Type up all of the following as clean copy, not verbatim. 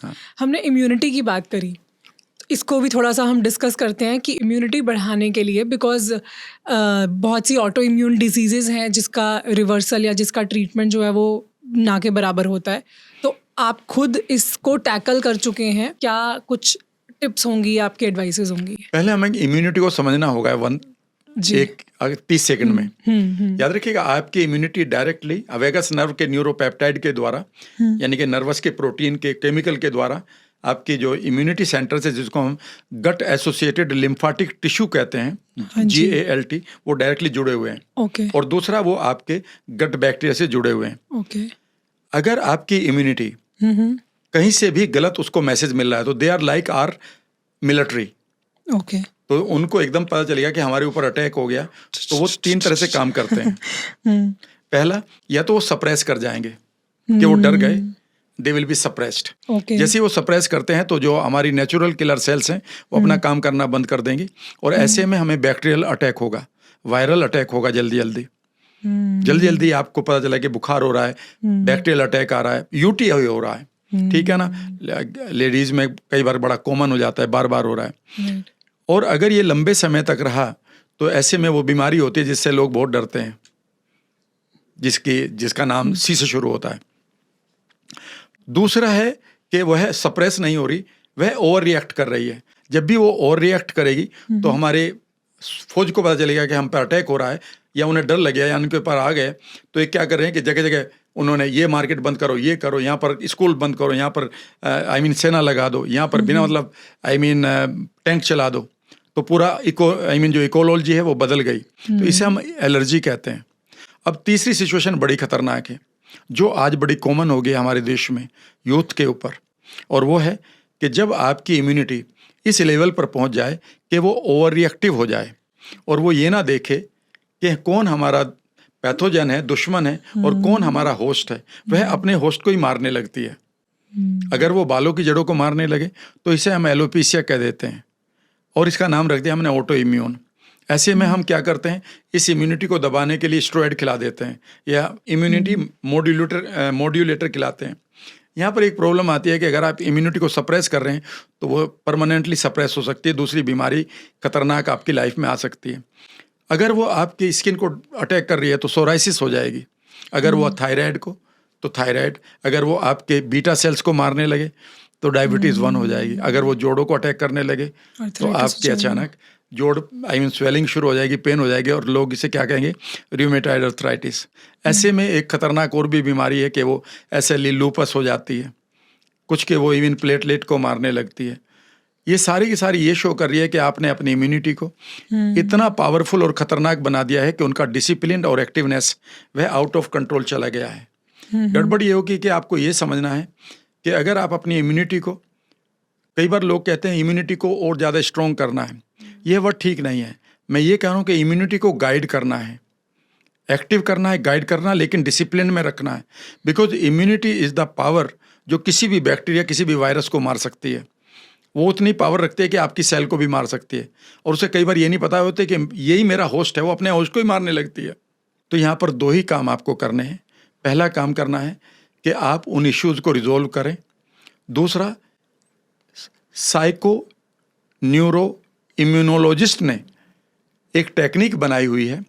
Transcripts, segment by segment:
हाँ। हमने इम्यूनिटी की बात करी, इसको भी थोड़ा सा हम डिस्कस करते हैं कि इम्यूनिटी बढ़ाने के लिए, बिकॉज बहुत सी ऑटो इम्यून डिजीज़ेज़ हैं जिसका रिवर्सल या जिसका ट्रीटमेंट जो है वो ना के बराबर होता है। तो आप खुद इसको टैकल कर चुके हैं, क्या कुछ टिप्स होंगी, आपकी एडवाइसेस होंगी? पहले हमें इम्यूनिटी को समझना होगा जी। 30 सेकंड में। याद रखिएगा, आपकी इम्यूनिटी डायरेक्टली वेगस नर्व के न्यूरोपेप्टाइड के द्वारा, यानी कि नर्वस के प्रोटीन के केमिकल के द्वारा, आपकी जो इम्यूनिटी सेंटर से, जिसको हम गट एसोसिएटेड लिम्फाटिक टिश्यू कहते हैं, GALT, वो डायरेक्टली जुड़े हुए हैं। ओके। और दूसरा, वो आपके गट बैक्टीरिया से जुड़े हुए हैं। ओके। अगर आपकी इम्यूनिटी कहीं से भी गलत उसको मैसेज मिल रहा है, तो they are like are military. Okay. तो उनको एकदम पता चलेगा कि हमारे ऊपर अटैक हो गया, तो वो 3 तरह से काम करते हैं। पहला, या तो वो सप्रेस कर जाएंगे कि वो डर गए, दे विल बी सप्रेस्ड। जैसे ही वो सप्रेस करते हैं तो जो हमारी नेचुरल किलर सेल्स हैं वो अपना काम करना बंद कर देंगी, और ऐसे में हमें बैक्टीरियल अटैक होगा, वायरल अटैक होगा। जल्दी जल्दी आपको पता चला कि बुखार हो रहा है, बैक्टीरियल अटैक आ रहा है, UTI हो रहा है, ठीक है ना। लेडीज में कई बार बड़ा कॉमन हो जाता है, बार बार हो रहा है। और अगर ये लंबे समय तक रहा तो ऐसे में वो बीमारी होती है जिससे लोग बहुत डरते हैं, जिसका नाम C से शुरू होता है। दूसरा है कि वह सप्रेस नहीं हो रही, वह ओवर रिएक्ट कर रही है। जब भी वो ओवर रिएक्ट करेगी तो हमारे फौज को पता चलेगा कि हम पर अटैक हो रहा है, या उन्हें डर लग गया, या उनके ऊपर आ गए, तो ये क्या कर रहे हैं कि जगह जगह उन्होंने ये मार्केट बंद करो, ये करो, यहाँ पर स्कूल बंद करो, यहाँ पर सेना लगा दो, यहाँ पर बिना मतलब टैंक चला दो, तो पूरा जो इकोलॉजी है वो बदल गई। तो इसे हम एलर्जी कहते हैं। अब तीसरी सिचुएशन बड़ी खतरनाक है, जो आज बड़ी कॉमन हो गई हमारे देश में यूथ के ऊपर, और वो है कि जब आपकी इम्यूनिटी इस लेवल पर पहुंच जाए कि वो ओवर रिएक्टिव हो जाए, और वो ये ना देखे कि कौन हमारा पैथोजन है, दुश्मन है, और कौन हमारा होस्ट है, वह अपने होस्ट को ही मारने लगती है। अगर वो बालों की जड़ों को मारने लगे तो इसे हम एलोपेशिया कह देते हैं, और इसका नाम रख दिया हमने ऑटो इम्यून। ऐसे में हम क्या करते हैं, इस इम्यूनिटी को दबाने के लिए स्टेरॉइड खिला देते हैं, या इम्यूनिटी मॉड्यूलेटर खिलाते हैं। यहाँ पर एक प्रॉब्लम आती है कि अगर आप इम्यूनिटी को सप्रेस कर रहे हैं तो वो परमानेंटली सप्रेस हो सकती है, दूसरी बीमारी खतरनाक आपकी लाइफ में आ सकती है। अगर वो आपकी स्किन को अटैक कर रही है तो सोराइसिस हो जाएगी, अगर वो थायराइड को तो थायराइड, अगर वो आपके बीटा सेल्स को मारने लगे तो डायबिटीज़ 1 हो जाएगी, अगर वो जोड़ों को अटैक करने लगे तो आपकी अचानक जोड़ स्वेलिंग शुरू हो जाएगी, पेन हो जाएगी, और लोग इसे क्या कहेंगे, रूमेटॉइड आर्थराइटिस। ऐसे में एक खतरनाक और भी बीमारी है कि वो ऐसे लूपस हो जाती है, कुछ के वो इवन प्लेटलेट को मारने लगती है। ये सारी की सारी ये शो कर रही है कि आपने अपनी इम्यूनिटी को इतना पावरफुल और ख़तरनाक बना दिया है कि उनका डिसिप्लिन और एक्टिवनेस वह आउट ऑफ कंट्रोल चला गया है। गड़बड़ ये होगी कि आपको ये समझना है कि अगर आप अपनी इम्यूनिटी को, कई बार लोग कहते हैं इम्यूनिटी को और ज़्यादा स्ट्रॉन्ग करना है, यह वर्ड ठीक नहीं है। मैं ये कह रहा हूँ कि इम्यूनिटी को गाइड करना है, एक्टिव करना है, गाइड करना, लेकिन डिसिप्लिन में रखना है। Because immunity is the power जो किसी भी बैक्टीरिया, किसी भी वायरस को मार सकती है। वो उतनी पावर रखती है कि आपकी सेल को भी मार सकती है, और उसे कई बार ये नहीं पता होता कि यही मेरा होस्ट है, वो अपने होस्ट को ही मारने लगती है। तो यहाँ पर 2 ही काम आपको करने हैं। पहला काम करना है कि आप उन इश्यूज़ को रिजोल्व करें। दूसरा, साइको न्यूरो इम्यूनोलॉजिस्ट ने एक टेक्निक बनाई हुई है,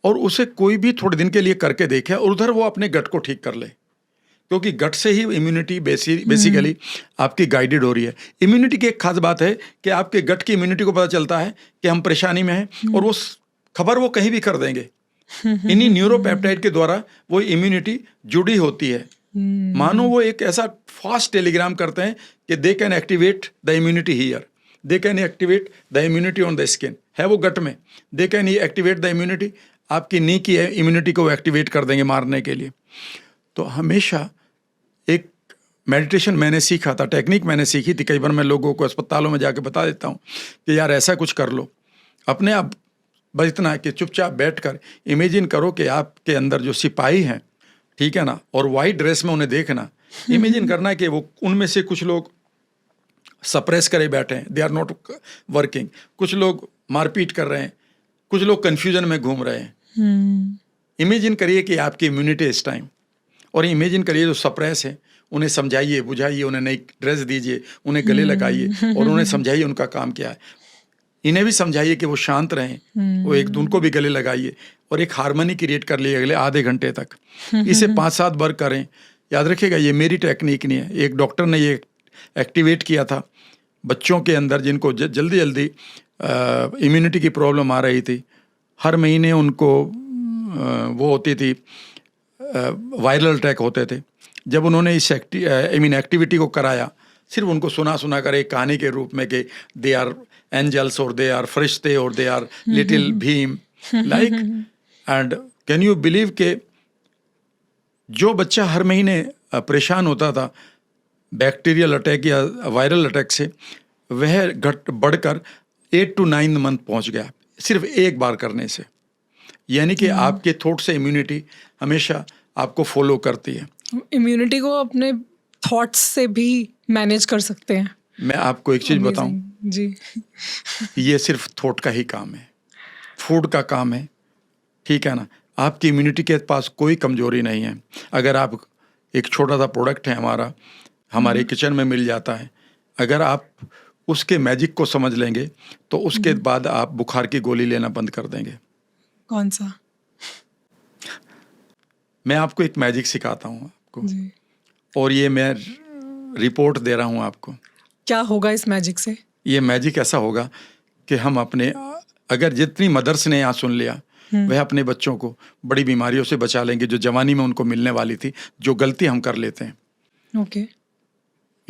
और उसे कोई भी थोड़े दिन के लिए करके देखे और उधर वो अपने गट को ठीक कर ले, क्योंकि गट से ही इम्यूनिटी बेसिकली आपकी गाइडेड हो रही है। इम्यूनिटी की एक खास बात है कि आपके गट की इम्यूनिटी को पता चलता है कि हम परेशानी में हैं, और वो खबर वो कहीं भी कर देंगे। इन्हीं न्यूरोपेप्टाइड के द्वारा वो इम्यूनिटी जुड़ी होती है। मानो वो एक ऐसा फास्ट टेलीग्राम करते हैं कि they can activate the immunity here, they can activate the immunity on the skin, है वो गट में, they can activate the immunity, आपकी नी की इम्यूनिटी को एक्टिवेट कर देंगे मारने के लिए। तो हमेशा एक मेडिटेशन मैंने सीखा था, टेक्निक मैंने सीखी थी, कई बार मैं लोगों को अस्पतालों में जाके बता देता हूँ कि यार ऐसा कुछ कर लो। अपने आप बस इतना है कि चुपचाप बैठकर इमेजिन करो कि आपके अंदर जो सिपाही हैं, ठीक है ना, और वाइट ड्रेस में उन्हें देखना, इमेजिन करना कि वो उनमें से कुछ लोग सप्रेस करे बैठे हैं, दे आर नॉट वर्किंग, कुछ लोग मारपीट कर रहे हैं, कुछ लोग कन्फ्यूजन में घूम रहे हैं। इमेजिन करिए कि आपकी इम्यूनिटी इस टाइम, और इमेजिन करिए जो सप्रेस है उन्हें समझाइए, बुझाइए, उन्हें नई ड्रेस दीजिए, उन्हें गले लगाइए और उन्हें समझाइए उनका काम क्या है। इन्हें भी समझाइए कि वो शांत रहें, वो उनको भी गले लगाइए और एक हार्मनी क्रिएट कर लिए अगले आधे घंटे तक। इसे 5-7 बार करें। याद रखिएगा, ये मेरी टेक्निक नहीं है, एक डॉक्टर ने ये एक्टिवेट किया था बच्चों के अंदर जिनको जल्दी जल्दी इम्यूनिटी की प्रॉब्लम आ रही थी। हर महीने उनको वो होती थी, वायरल अटैक होते थे। जब उन्होंने इस एक्टिविटी को कराया, सिर्फ उनको सुना कर एक कहानी के रूप में कि दे आर एंजल्स और दे आर फरिश्ते और they are little Bheem like, and can you believe के जो बच्चा हर महीने परेशान होता था बैक्टीरियल अटैक या वायरल अटैक से, वह बढ़कर 8 to 9 मंथ पहुंच गया सिर्फ एक बार करने से। यानी कि आपके थॉट से इम्यूनिटी हमेशा आपको फॉलो करती है। इम्यूनिटी को अपने थॉट्स से भी मैनेज कर सकते हैं। मैं आपको एक चीज़ बताऊं जी, ये सिर्फ थॉट का ही काम है, फूड का काम है, ठीक है ना। आपकी इम्यूनिटी के पास कोई कमजोरी नहीं है। अगर आप एक छोटा सा प्रोडक्ट है हमारे किचन में मिल जाता है, अगर आप उसके मैजिक को समझ लेंगे तो उसके बाद आप बुखार की गोली लेना बंद कर देंगे। कौन सा? मैं आपको एक मैजिक सिखाता हूँ आपको जी। और ये मैं रिपोर्ट दे रहा हूँ आपको। क्या होगा इस मैजिक से? ये मैजिक ऐसा होगा कि हम अपने, अगर जितनी मदर्स ने यहाँ सुन लिया, वह अपने बच्चों को बड़ी बीमारियों से बचा लेंगे जो जवानी में उनको मिलने वाली थी, जो गलती हम कर लेते हैं। ओके,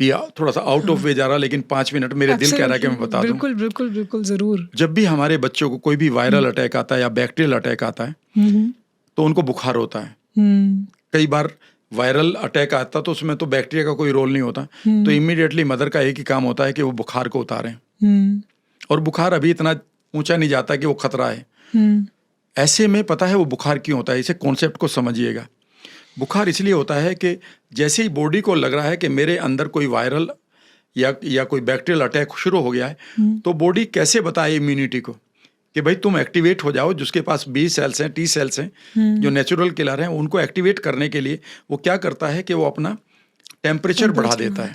ये थोड़ा सा आउट ऑफ वे जा रहा, लेकिन 5 मिनट मेरे दिल कह रहा है कि मैं बता दूं। बिल्कुल बिल्कुल बिल्कुल, जरूर। जब भी हमारे बच्चों को कोई भी वायरल अटैक आता है या बैक्टीरियल अटैक आता है तो उनको बुखार होता है। कई बार वायरल अटैक आता तो उसमें तो बैक्टीरिया का कोई रोल नहीं होता, तो इमीडिएटली मदर का एक ही काम होता है कि वो बुखार को उतारें, और बुखार अभी इतना ऊंचा नहीं जाता कि वो खतरा है। ऐसे में पता है वो बुखार क्यों होता है? इसे कॉन्सेप्ट को समझिएगा। बुखार इसलिए होता है कि जैसे ही बॉडी को लग रहा है कि मेरे अंदर कोई वायरल या कोई बैक्टीरियल अटैक शुरू हो गया है, तो बॉडी कैसे बताए इम्यूनिटी को कि भाई तुम एक्टिवेट हो जाओ। जिसके पास बी सेल्स हैं, टी सेल्स हैं, जो नेचुरल किलर हैं, उनको एक्टिवेट करने के लिए वो क्या करता है कि वो अपना टेम्परेचर बढ़ा देता है,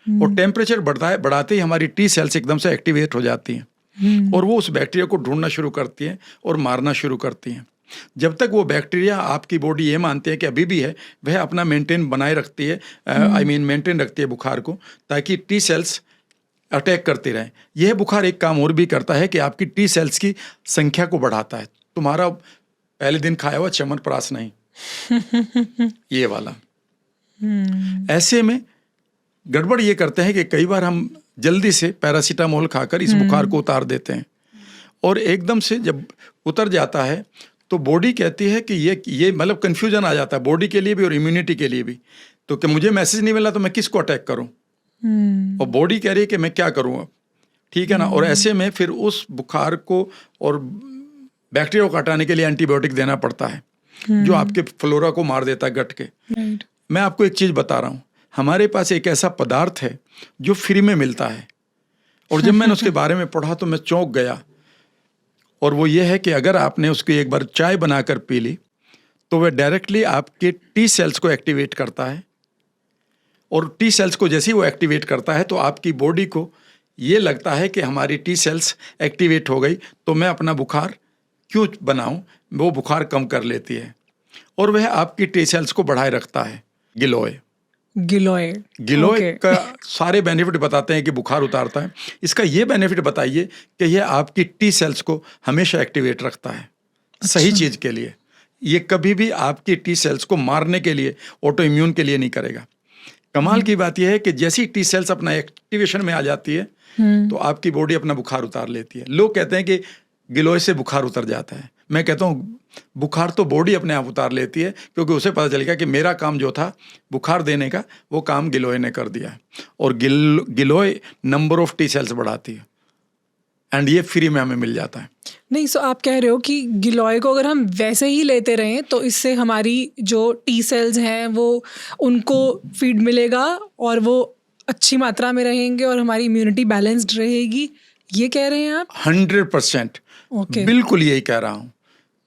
और टेम्परेचर बढ़ाते ही हमारी टी सेल्स एकदम से एक्टिवेट हो जाती हैं और वो उस बैक्टीरिया को ढूंढना शुरू करती हैं और मारना शुरू करती हैं। जब तक वो बैक्टीरिया, आपकी बॉडी ये मानती है कि अभी भी है, वह अपना बनाए रखती है, मेंटेन रखती है बुखार को, ताकि टी सेल्स अटैक करते रहें। यह बुखार एक काम और भी करता है कि आपकी टी सेल्स की संख्या को बढ़ाता है। तुम्हारा पहले दिन खाया हुआ च्यवनप्राश नहीं, ये वाला। ऐसे में गड़बड़ ये करते हैं कि कई बार हम जल्दी से पैरासीटामोल खाकर इस बुखार को उतार देते हैं, और एकदम से जब उतर जाता है तो बॉडी कहती है कि ये मतलब कंफ्यूजन आ जाता है बॉडी के लिए भी और इम्यूनिटी के लिए भी, तो कि मुझे मैसेज नहीं मिला तो मैं किसको अटैक करूं, और बॉडी कह रही है कि मैं क्या करूं अब, ठीक है ना। और ऐसे में फिर उस बुखार को और बैक्टीरिया को हटाने के लिए एंटीबायोटिक देना पड़ता है, जो आपके फ्लोरा को मार देता है गट के। मैं आपको एक चीज बता रहा हूं, हमारे पास एक ऐसा पदार्थ है जो फ्री में मिलता है, और जब मैंने उसके बारे में पढ़ा तो मैं चौंक गया, और वो ये है कि अगर आपने उसकी एक बार चाय बनाकर पी ली तो वह डायरेक्टली आपके टी सेल्स को एक्टिवेट करता है, और टी सेल्स को जैसे ही वो एक्टिवेट करता है तो आपकी बॉडी को ये लगता है कि हमारी टी सेल्स एक्टिवेट हो गई, तो मैं अपना बुखार क्यों बनाऊं, वो बुखार कम कर लेती है, और वह आपकी टी सेल्स को बढ़ाए रखता है। गिलोय का सारे बेनिफिट बताते हैं कि बुखार उतारता है। इसका ये बेनिफिट बताइए कि यह आपकी टी सेल्स को हमेशा एक्टिवेट रखता है, सही चीज के लिए। ये कभी भी आपकी टी सेल्स को मारने के लिए, ऑटो इम्यून के लिए नहीं करेगा। कमाल की बात यह है कि जैसी टी सेल्स अपना एक्टिवेशन में आ जाती है तो आपकी बॉडी अपना बुखार उतार लेती है। लोग कहते हैं कि गिलोय से बुखार उतर जाता है, मैं कहता हूँ बुखार तो बॉडी अपने आप उतार लेती है, क्योंकि उसे पता चल गया कि मेरा काम जो था बुखार देने का, वो काम गिलोय ने कर दिया है, और गिलोय नंबर ऑफ टी सेल्स बढ़ाती है, एंड ये फ्री में हमें मिल जाता है। नहीं, सो आप कह रहे हो कि गिलोय को अगर हम वैसे ही लेते रहें तो इससे हमारी जो टी सेल्स हैं वो उनको फीड मिलेगा और वो अच्छी मात्रा में रहेंगे और हमारी इम्यूनिटी बैलेंस्ड रहेगी, ये कह रहे हैं आप? 100% बिल्कुल यही कह रहा हूँ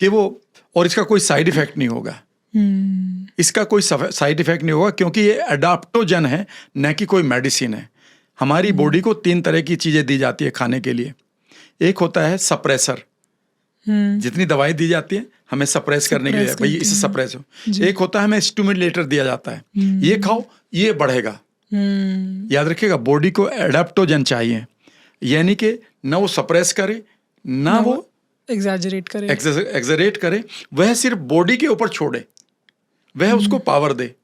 कि वो, और इसका कोई साइड इफेक्ट नहीं होगा। इसका कोई साइड इफेक्ट नहीं होगा, क्योंकि ये अडाप्टोजन है, न कि कोई मेडिसिन है। हमारी बॉडी को 3 तरह की चीजें दी जाती है खाने के लिए। एक होता है सप्रेसर, जितनी दवाई दी जाती है हमें सप्रेस करने के लिए, भाई इसे सप्रेस हो। एक होता है हमें स्टिमुलेटर दिया जाता है, ये खाओ ये बढ़ेगा। याद रखिएगा, बॉडी को एडाप्टोजन चाहिए, यानी कि ना वो सप्रेस करे ना वो एग्जरेट करे, वह सिर्फ बॉडी के ऊपर छोड़े, वह उसको पावर दे।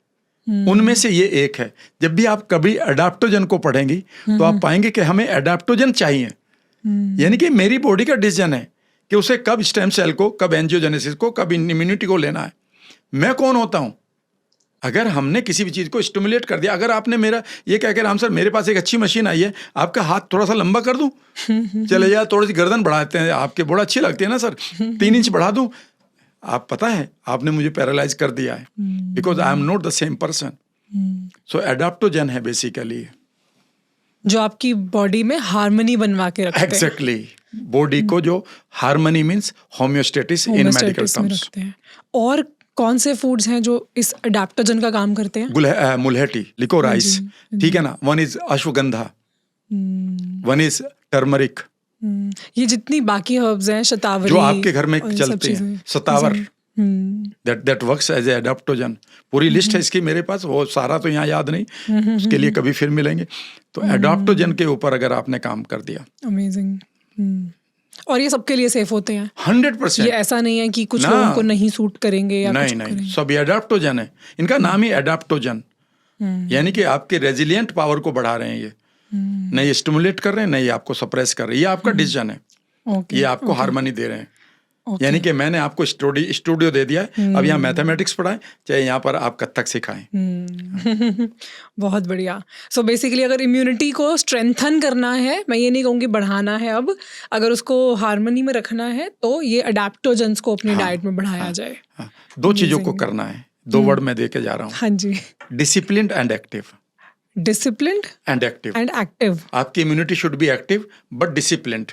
उनमें से ये एक है। जब भी आप कभी एडाप्टोजन को पढ़ेंगी तो आप पाएंगे कि हमें एडाप्टोजन चाहिए, यानी कि मेरी बॉडी का डिसीजन है कि उसे कब स्टेम सेल को, कब एंजियोजेनेसिस को, कब इम्यूनिटी को लेना है। मैं कौन होता हूं? अगर हमने किसी भी चीज को स्टिमुलेट कर दिया, अगर आपने मेरा ये कह के, राम सर मेरे पास एक अच्छी मशीन आई है, आपका हाथ थोड़ा सा लंबा कर दूं, चले यार थोड़ी सी गर्दन बढ़ा देते हैं, आपके बड़ा अच्छी लगती है ना सर, 3 इंच बढ़ा दूं, आप पता है आपने मुझे पैरालाइज कर दिया है, because I am not the same person. So adaptogen है बेसिकली, जो आपकी बॉडी में हार्मनी बनवा के रखते हैं। एग्जैक्टली, बॉडी को जो हार्मनी मींस होम्योस्टेटिस इन मेडिकल टर्म्स। और कौन से फूड्स हैं जो इस अडेप्टोजन का काम करते हैं? मुलहटी, लिकोराइस, ठीक है ना, one is ashwagandha, one is turmeric, ये जितनी बाकी हर्ब्स हैं, शतावरी, जो आपके घर में चलते हैं, सतावर, that works as a adaptogen। पूरी लिस्ट है इसकी मेरे पास, वो सारा तो यहाँ याद नहीं, उसके लिए कभी फिर मिलेंगे। तो एडाप्टोजन के ऊपर अगर आपने काम कर दिया, अमेजिंग। और ये सबके लिए सेफ होते हैं 100%। ये ऐसा नहीं है कि कुछ लोगों को नहीं सूट करेंगे या नहीं, नहीं, सब एडाप्टोजन है। इनका नाम ही एडाप्टोजन, यानी कि आपके रेजिलिएंट पावर को बढ़ा रहे हैं ये, नहीं ये स्टिमुलेट कर रहे हैं, नहीं आपको सप्रेस कर रहे हैं, ये आपका डिसीजन है, ये आपको हार्मनी दे रहे हैं। यानी कि मैंने आपको स्टूडियो दे दिया है, अब यहाँ मैथमेटिक्स पढ़ाएं, चाहे यहाँ पर आप कथक सिखाएं। बहुत बढ़िया। सो बेसिकली अगर इम्यूनिटी को स्ट्रेंथन करना है, मैं ये नहीं कहूँगी बढ़ाना है, अब अगर उसको हार्मनी में रखना है तो ये अडेप्टोजेंस को अपनी डाइट में बढ़ाया जाए। 2 चीजों को करना है, 2 वर्ड में दे के जा रहा हूँ। हाँ जी, disciplined and active. Disciplined and active. And active, आपकी immunity should be active but disciplined.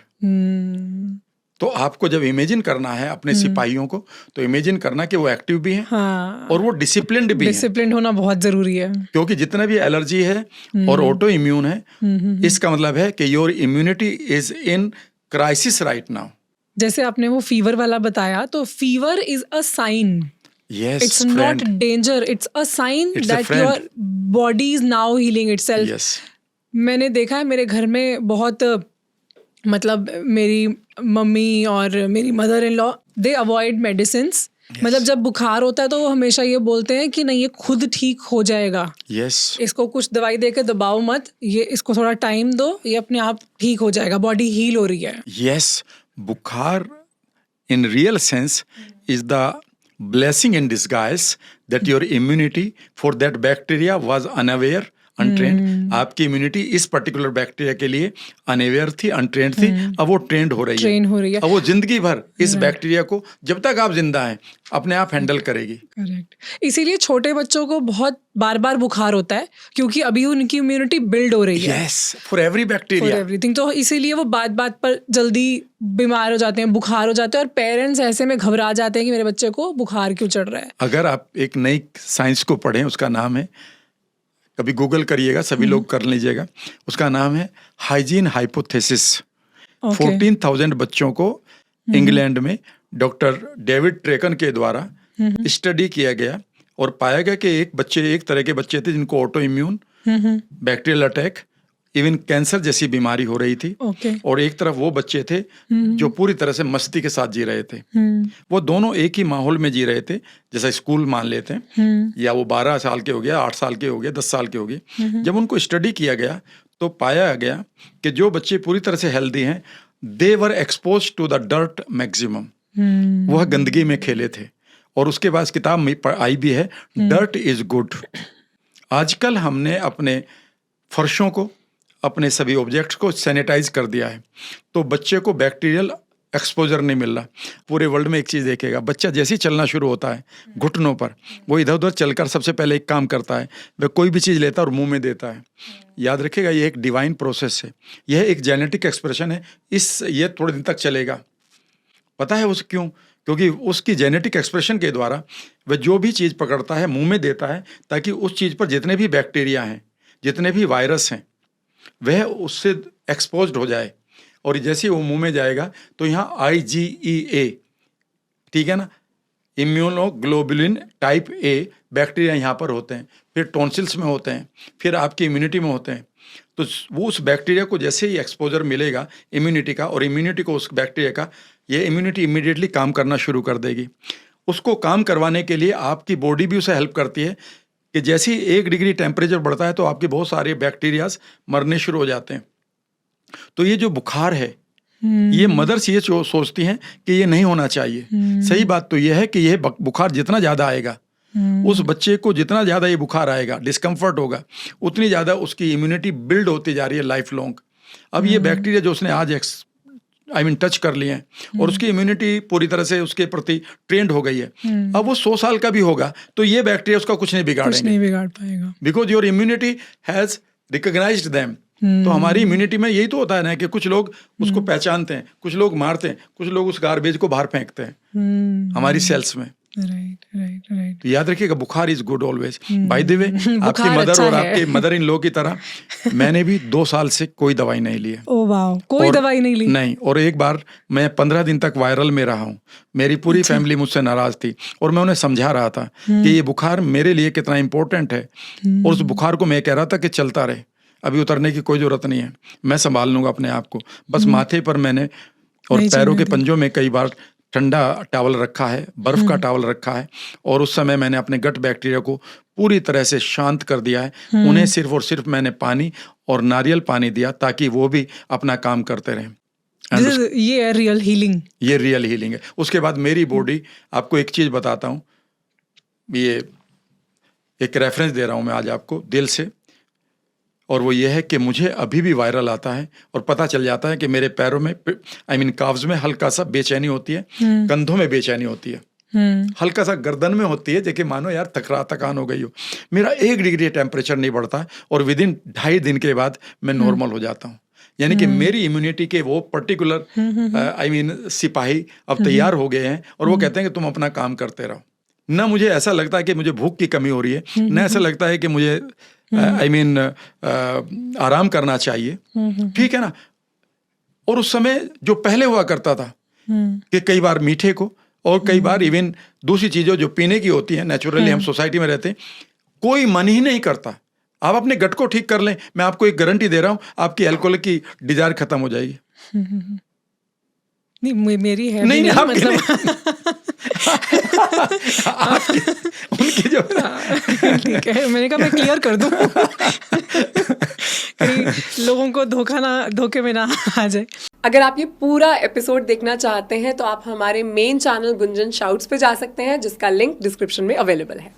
तो आपको जब इमेजिन करना है अपने सिपाहियों को, तो इमेजिन करना कि वो एक्टिव भी हैं, हाँ, और वो डिसिप्लिन्ड भी हैं। डिसिप्लिन्ड होना बहुत जरूरी है, क्योंकि जितना भी एलर्जी है और ऑटो इम्यून है, इसका मतलब है कि your immunity is in crisis right now. जैसे आपने वो फीवर वाला बताया, तो fever is a sign, yes, it's not danger, it's a sign that your body is now healing itself। yes. मैंने देखा है मेरे घर में बहुत, मतलब मेरी मम्मी और मेरी mother in law, they avoid medicines. मतलब जब बुखार होता है तो वो हमेशा ये बोलते हैं कि नहीं ये खुद ठीक हो जाएगा, इसको कुछ दवाई दे के दबाओ मत, ये इसको थोड़ा टाइम दो, ये अपने आप ठीक हो जाएगा, बॉडी हील हो रही है। यस, बुखार in real sense is the blessing in disguise that your immunity for that bacteria was unaware, untrained। आपकी इम्यूनिटी इस पर्टिकुलर बैक्टीरिया के लिए अनअवेयर थी, अनट्रेंड थी, अब वो ट्रेंड हो रही है। अब वो जिंदगी भर इस बैक्टीरिया को, जब तक आप जिंदा हैं, अपने आप हैंडल करेगी। करेक्ट। इसीलिए छोटे बच्चों को बहुत बार बार बुखार होता है, क्योंकि अभी उनकी इम्यूनिटी बिल्ड हो रही है। Yes, for every bacteria, for everything. तो इसीलिए वो बात बात पर जल्दी बीमार हो जाते हैं, बुखार हो जाते हैं, और पेरेंट्स ऐसे में घबरा जाते हैं कि मेरे बच्चे को बुखार क्यों चढ़ रहा है। अगर आप एक नई साइंस को पढ़ें, उसका नाम है, कभी गूगल करिएगा, सभी लोग कर लीजिएगा, उसका नाम है हाइजीन हाइपोथेसिस। 14,000 बच्चों को इंग्लैंड में डॉक्टर डेविड ट्रेकन के द्वारा स्टडी किया गया, और पाया गया कि एक तरह के बच्चे थे जिनको auto immune, bacterial attack, even cancer जैसी बीमारी हो रही थी, और एक तरफ वो बच्चे थे जो पूरी तरह से मस्ती के साथ जी रहे थे। वो दोनों एक ही माहौल में जी रहे थे, जैसा स्कूल मान लेते हैं, या वो 12 साल के हो गया, 8 साल के हो गए, 10 साल के हो गए। जब उनको स्टडी किया गया तो पाया गया कि जो बच्चे पूरी तरह से हेल्दी हैं, they were expose to the dirt maximum, वह गंदगी में खेले थे। और उसके बाद किताब में आई भी है, डर्ट इज गुड। आजकल हमने अपने फर्शों को, अपने सभी ऑब्जेक्ट्स को सैनिटाइज कर दिया है, तो बच्चे को बैक्टीरियल एक्सपोजर नहीं मिल रहा। पूरे वर्ल्ड में एक चीज़ देखेगा, बच्चा जैसे ही चलना शुरू होता है घुटनों पर, वो इधर उधर चलकर सबसे पहले एक काम करता है, वह कोई भी चीज़ लेता है और मुंह में देता है। याद रखिएगा, ये एक डिवाइन प्रोसेस है, यह एक जेनेटिक एक्सप्रेशन है। ये थोड़े दिन तक चलेगा। पता है उस क्यों? क्योंकि उसकी जेनेटिक एक्सप्रेशन के द्वारा वह जो भी चीज़ पकड़ता है मुंह में देता है ताकि उस चीज़ पर जितने भी बैक्टीरिया हैं, जितने भी वायरस हैं, वह उससे एक्सपोज्ड हो जाए। और जैसे ही वो मुंह में जाएगा तो यहाँ IgEA, ठीक है ना, इम्यूनोग्लोबुलिन टाइप A बैक्टीरिया यहाँ पर होते हैं, फिर टॉन्सिल्स में होते हैं, फिर आपकी इम्यूनिटी में होते हैं। तो वो उस बैक्टीरिया को जैसे ही एक्सपोजर मिलेगा इम्यूनिटी का, और इम्यूनिटी को उस बैक्टीरिया का, ये इम्यूनिटी इमीडिएटली काम करना शुरू कर देगी। उसको काम करवाने के लिए आपकी बॉडी भी उसे हेल्प करती है कि जैसे ही 1 डिग्री टेम्परेचर बढ़ता है तो आपके बहुत सारे बैक्टीरियाज मरने शुरू हो जाते हैं। तो ये जो बुखार है, ये मदर्स ये सोचती हैं कि ये नहीं होना चाहिए। सही बात तो ये है कि यह बुखार जितना ज़्यादा आएगा, उस बच्चे को जितना ज़्यादा ये बुखार आएगा, डिस्कम्फर्ट होगा, उतनी ज़्यादा उसकी इम्यूनिटी बिल्ड होती जा रही है लाइफ लॉन्ग। अब ये बैक्टीरिया जो उसने आज टच कर लिए हैं और उसकी इम्यूनिटी पूरी तरह से उसके प्रति ट्रेंड हो गई है, अब वो 100 साल का भी होगा तो ये बैक्टीरिया उसका कुछ नहीं बिगाड़ पाएगा, because your immunity has recognised them. तो हमारी इम्यूनिटी में यही तो होता है ना कि कुछ लोग उसको पहचानते हैं, कुछ लोग मारते हैं, कुछ लोग उस गार्बेज को बाहर फेंकते हैं हमारी सेल्स में। राइट। तो याद रखिएगा, बुखार is good always. By the way, आपकी मदर अच्छा और है। आपके मदर इन लॉ की तरह मैंने भी 2 साल से कोई दवाई नहीं ली है। ओह वाह, कोई दवाई नहीं ली? नहीं। और एक बार मैं 15 दिन तक वायरल में रहा हूँ। मेरी पूरी फैमिली मुझसे नाराज थी और मैं उन्हें समझा रहा था कि ये बुखार मेरे लिए कितना इंपॉर्टेंट है, और उस बुखार को मैं कह रहा था कि चलता रहे, अभी उतरने की कोई जरूरत नहीं है, मैं संभाल लूंगा अपने आप को। बस माथे पर मैंने और पैरों के पंजों में कई बार ठंडा टॉवल रखा है, बर्फ का टॉवल रखा है, और उस समय मैंने अपने गट बैक्टीरिया को पूरी तरह से शांत कर दिया है। उन्हें सिर्फ और सिर्फ मैंने पानी और नारियल पानी दिया ताकि वो भी अपना काम करते रहें। ये रियल हीलिंग, ये रियल हीलिंग है। उसके बाद मेरी बॉडी, आपको एक चीज़ बताता हूँ, ये एक रेफरेंस दे रहा हूँ मैं आज आपको दिल से, और वो ये है कि मुझे अभी भी वायरल आता है और पता चल जाता है कि मेरे पैरों में काव्स में हल्का सा बेचैनी होती है, कंधों में बेचैनी होती है, हल्का सा गर्दन में होती है, जैसे मानो यार थकान हो गई हो। मेरा 1 डिग्री टेम्परेचर नहीं बढ़ता और विदिन 2.5 दिन के बाद मैं नॉर्मल हो जाता हूँ। यानी कि मेरी इम्यूनिटी के वो पर्टिकुलर सिपाही अब तैयार हो गए हैं और वो कहते हैं कि तुम अपना काम करते रहो। ना मुझे ऐसा लगता है कि मुझे भूख की कमी हो रही है, ना ऐसा लगता है कि मुझे आराम करना चाहिए, ठीक है ना। और उस समय जो पहले हुआ करता था कि कई बार मीठे को और कई बार इवन दूसरी चीज़ों जो पीने की होती हैं, नेचुरली हम सोसाइटी में रहते हैं, कोई मन ही नहीं करता। आप अपने गट को ठीक कर लें, मैं आपको एक गारंटी दे रहा हूं, आपकी अल्कोहल की डिजायर खत्म हो जाएगी। नहीं, मेरी है नहीं, नहीं, आपकी मतलब उनकी जो ठीक है, मैंने कहा मैं क्लियर कर दूं कहीं लोगों को धोखे में ना आ जाए। अगर आप ये पूरा एपिसोड देखना चाहते हैं तो आप हमारे मेन चैनल गुंजन शाउट्स पे जा सकते हैं, जिसका लिंक डिस्क्रिप्शन में अवेलेबल है।